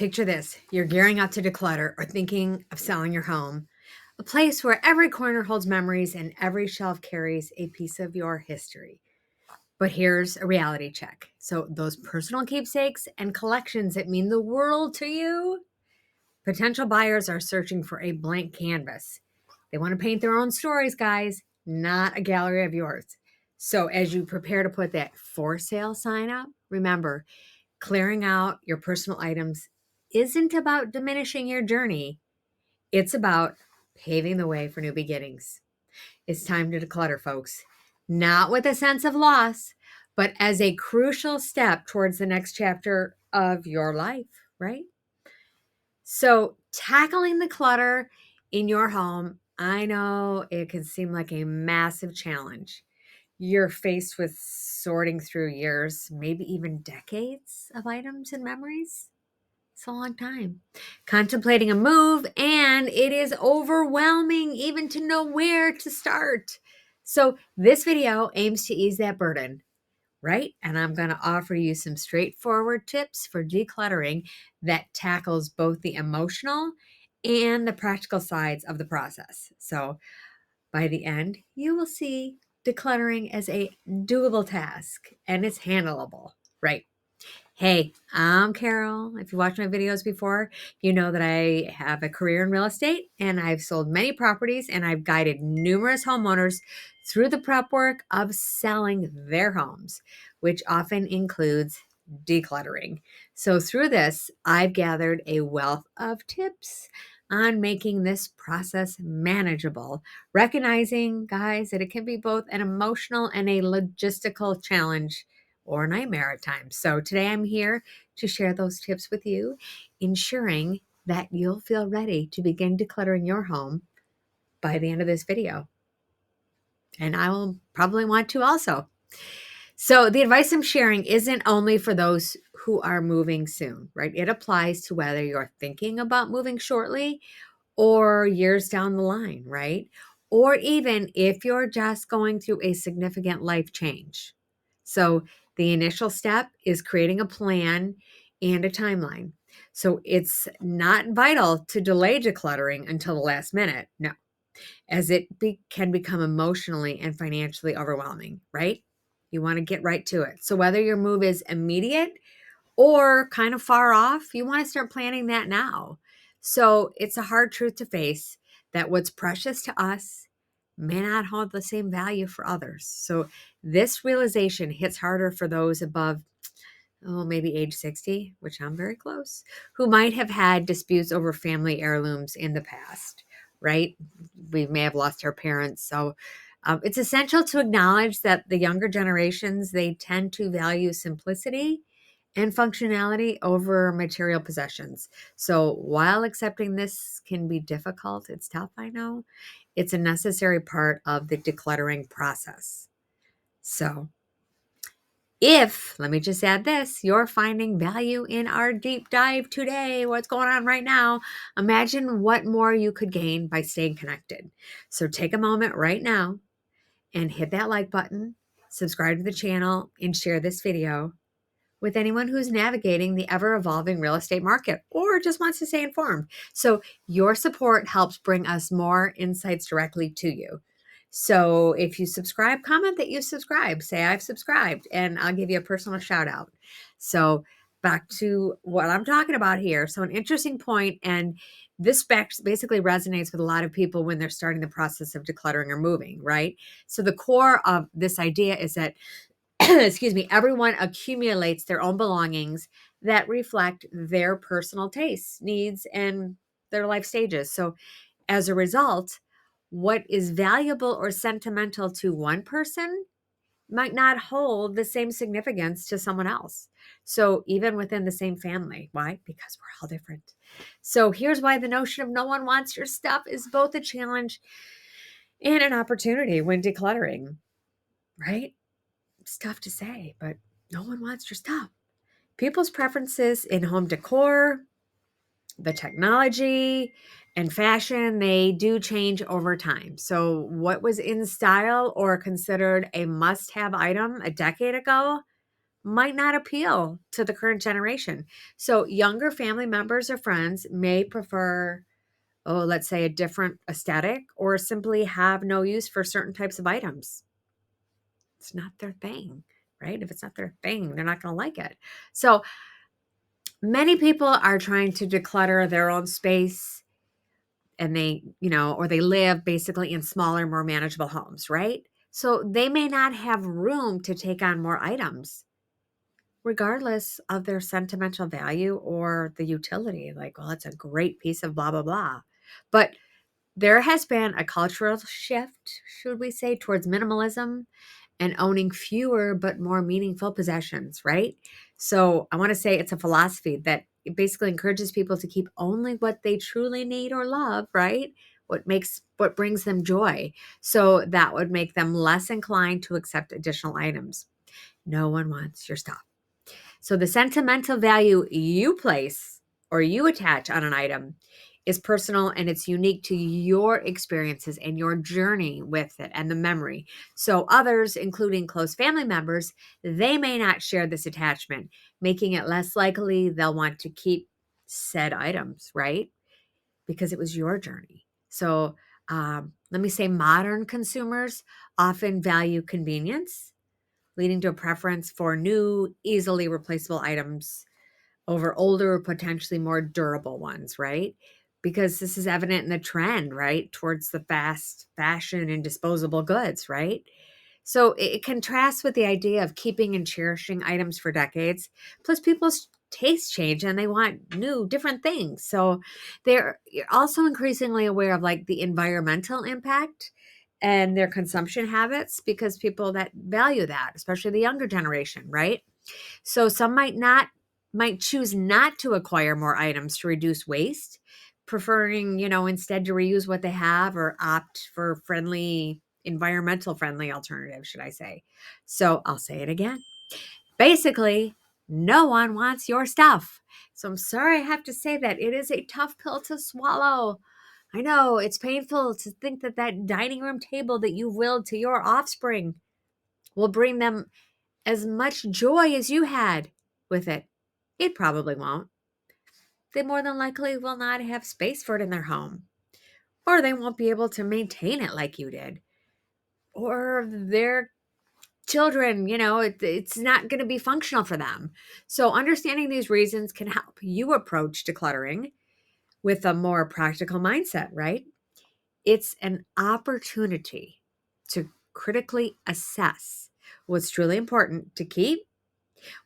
Picture this. You're gearing up to declutter or thinking of selling your home, a place where every corner holds memories and every shelf carries a piece of your history. But here's a reality check. So, those personal keepsakes and collections that mean the world to you, potential buyers are searching for a blank canvas. They want to paint their own stories, guys, not a gallery of yours. So, as you prepare to put that for sale sign up, remember, clearing out your personal items isn't about diminishing your journey. It's about paving the way for new beginnings. It's time to declutter, folks. Not with a sense of loss, but as a crucial step towards the next chapter of your life, right? So, tackling the clutter in your home, I know it can seem like a massive challenge. You're faced with sorting through years, maybe even decades of items and memories. It's a long time. Contemplating a move, and it is overwhelming even to know where to start. So, this video aims to ease that burden, right? And I'm going to offer you some straightforward tips for decluttering that tackles both the emotional and the practical sides of the process. So, by the end, you will see decluttering as a doable task and it's handleable, right? Hey, I'm Carol. If you watched my videos before, you know that I have a career in real estate and I've sold many properties and I've guided numerous homeowners through the prep work of selling their homes, which often includes decluttering. So, through this, I've gathered a wealth of tips on making this process manageable, recognizing, guys, that it can be both an emotional and a logistical challenge or nightmare at times. So today I'm here to share those tips with you, ensuring that you'll feel ready to begin decluttering your home by the end of this video. And I will probably want to also. So the advice I'm sharing isn't only for those who are moving soon, right? It applies to whether you're thinking about moving shortly or years down the line, right? Or even if you're just going through a significant life change. So the initial step is creating a plan and a timeline. So it's not vital to delay decluttering until the last minute. No, as can become emotionally and financially overwhelming, right? You want to get right to it. So whether your move is immediate or kind of far off, you want to start planning that now. So it's a hard truth to face that what's precious to us may not hold the same value for others. So this realization hits harder for those above, maybe age 60, which I'm very close, who might have had disputes over family heirlooms in the past, right? We may have lost our parents. So it's essential to acknowledge that the younger generations, they tend to value simplicity and functionality over material possessions. So while accepting this can be difficult, it's tough, I know, it's a necessary part of the decluttering process. So let me just add this, you're finding value in our deep dive today, what's going on right now, imagine what more you could gain by staying connected. So take a moment right now and hit that like button, subscribe to the channel, and share this video with anyone who's navigating the ever-evolving real estate market or just wants to stay informed. So your support helps bring us more insights directly to you. So if you subscribe, comment that you subscribe. Say I've subscribed, and I'll give you a personal shout out. So back to what I'm talking about here. So an interesting point, and this basically resonates with a lot of people when they're starting the process of decluttering or moving, right? So the core of this idea is that excuse me, everyone accumulates their own belongings that reflect their personal tastes, needs, and their life stages. So as a result, what is valuable or sentimental to one person might not hold the same significance to someone else. So even within the same family. Why? Because we're all different. So here's why the notion of no one wants your stuff is both a challenge and an opportunity when decluttering, right? It's tough to say, but no one wants your stuff. People's preferences in home decor, the technology, and fashion, they do change over time. So what was in style or considered a must-have item a decade ago might not appeal to the current generation. So younger family members or friends may prefer, oh, let's say a different aesthetic or simply have no use for certain types of items. It's not their thing, right? If it's not their thing, they're not going to like it. So many people are trying to declutter their own space, and they, or they live basically in smaller, more manageable homes, right? So they may not have room to take on more items, regardless of their sentimental value or the utility. Like, well, it's a great piece of blah, blah, blah. But there has been a cultural shift, should we say, towards minimalism and owning fewer but more meaningful possessions, right? So I want to say it's a philosophy that it basically encourages people to keep only what they truly need or love, right? What brings them joy. So that would make them less inclined to accept additional items. No one wants your stuff. So the sentimental value you place or you attach on an item is personal, and it's unique to your experiences and your journey with it and the memory. So others, including close family members, they may not share this attachment, making it less likely they'll want to keep said items, right? Because it was your journey. So let me say modern consumers often value convenience, leading to a preference for new, easily replaceable items over older, potentially more durable ones, right? Because this is evident in the trend, right, towards the fast fashion and disposable goods, right? So it contrasts with the idea of keeping and cherishing items for decades. Plus, people's tastes change and they want new, different things. So they're also increasingly aware of like the environmental impact and their consumption habits, because people that value that, especially the younger generation, right? So some might choose not to acquire more items to reduce waste, preferring, instead to reuse what they have or opt for environmental friendly alternatives, should I say. So I'll say it again. Basically, no one wants your stuff. So I'm sorry I have to say that. It is a tough pill to swallow. I know it's painful to think that that dining room table that you willed to your offspring will bring them as much joy as you had with it. It probably won't. They more than likely will not have space for it in their home, or they won't be able to maintain it like you did, or their children, it's not going to be functional for them. So, understanding these reasons can help you approach decluttering with a more practical mindset, right? It's an opportunity to critically assess what's truly important to keep,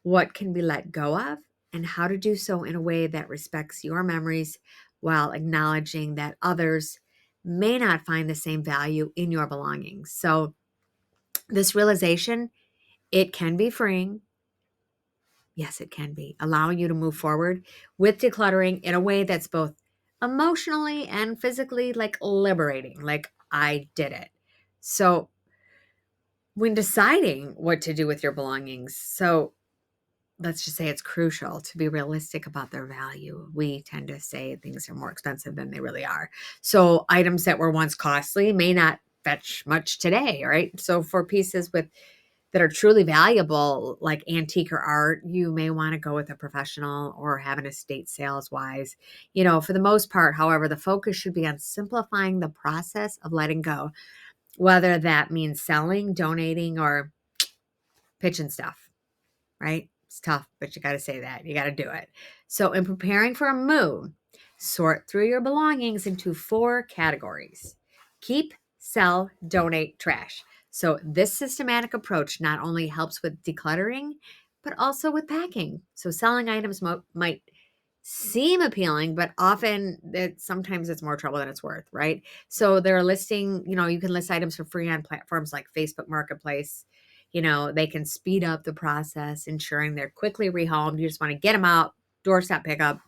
what can be let go of, and how to do so in a way that respects your memories while acknowledging that others may not find the same value in your belongings. So, this realization, it can be freeing. Yes, it can be, allowing you to move forward with decluttering in a way that's both emotionally and physically like liberating, like I did it. So, when deciding what to do with your belongings, let's just say it's crucial to be realistic about their value. We tend to say things are more expensive than they really are. So items that were once costly may not fetch much today, right? So for pieces that are truly valuable, like antique or art, you may want to go with a professional or have an estate sales wise. For the most part, however, the focus should be on simplifying the process of letting go, whether that means selling, donating, or pitching stuff, right? It's tough, but you got to say that. You got to do it. So, in preparing for a move, sort through your belongings into 4 categories: keep, sell, donate, trash. So, this systematic approach not only helps with decluttering, but also with packing. So, selling items might seem appealing, but often sometimes it's more trouble than it's worth, right? So they're listing, you can list items for free on platforms like Facebook Marketplace. They can speed up the process, ensuring they're quickly rehomed. You just want to get them out, doorstep pickup.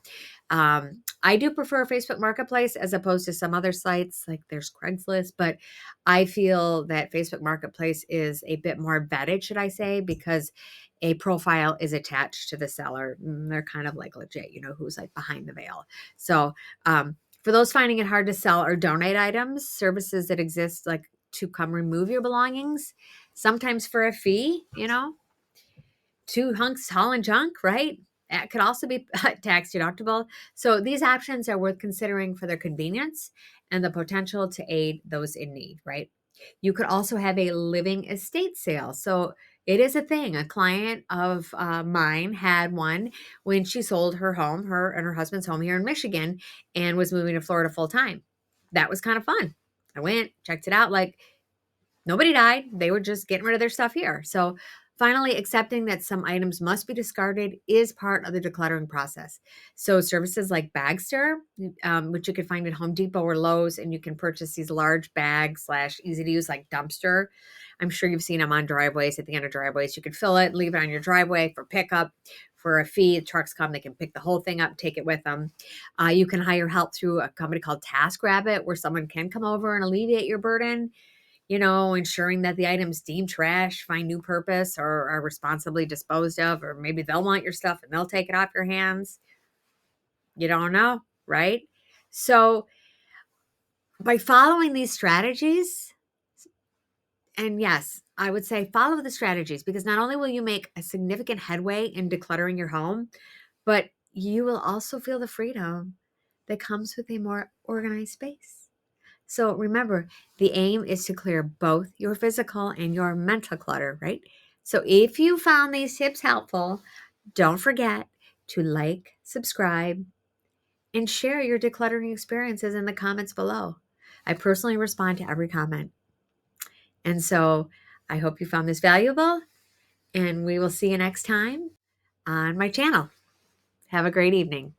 I do prefer Facebook Marketplace as opposed to some other sites, like there's Craigslist, but I feel that Facebook Marketplace is a bit more vetted, should I say, because a profile is attached to the seller. They're kind of like legit, who's like behind the veil. So, for those finding it hard to sell or donate items, services that exist like to come remove your belongings, sometimes for a fee, two hunks hauling junk, right? That could also be tax deductible. So these options are worth considering for their convenience and the potential to aid those in need, right? You could also have a living estate sale. So it is a thing. A client of mine had one when she sold her home, her and her husband's home here in Michigan, and was moving to Florida full time. That was kind of fun. I went, checked it out. Like, nobody died. They were just getting rid of their stuff here. So finally, accepting that some items must be discarded is part of the decluttering process. So services like Bagster, which you can find at Home Depot or Lowe's, and you can purchase these large bags slash easy to use like dumpster. I'm sure you've seen them on driveways, at the end of driveways. You can fill it, leave it on your driveway for pickup. For a fee, the trucks come, they can pick the whole thing up, take it with them. You can hire help through a company called TaskRabbit, where someone can come over and alleviate your burden, ensuring that the items deemed trash find new purpose or are responsibly disposed of, or maybe they'll want your stuff and they'll take it off your hands. You don't know, right? So by following these strategies, and yes, I would say follow the strategies, because not only will you make a significant headway in decluttering your home, but you will also feel the freedom that comes with a more organized space. So remember, the aim is to clear both your physical and your mental clutter, right? So if you found these tips helpful, don't forget to like, subscribe, and share your decluttering experiences in the comments below. I personally respond to every comment. And so I hope you found this valuable, and we will see you next time on my channel. Have a great evening.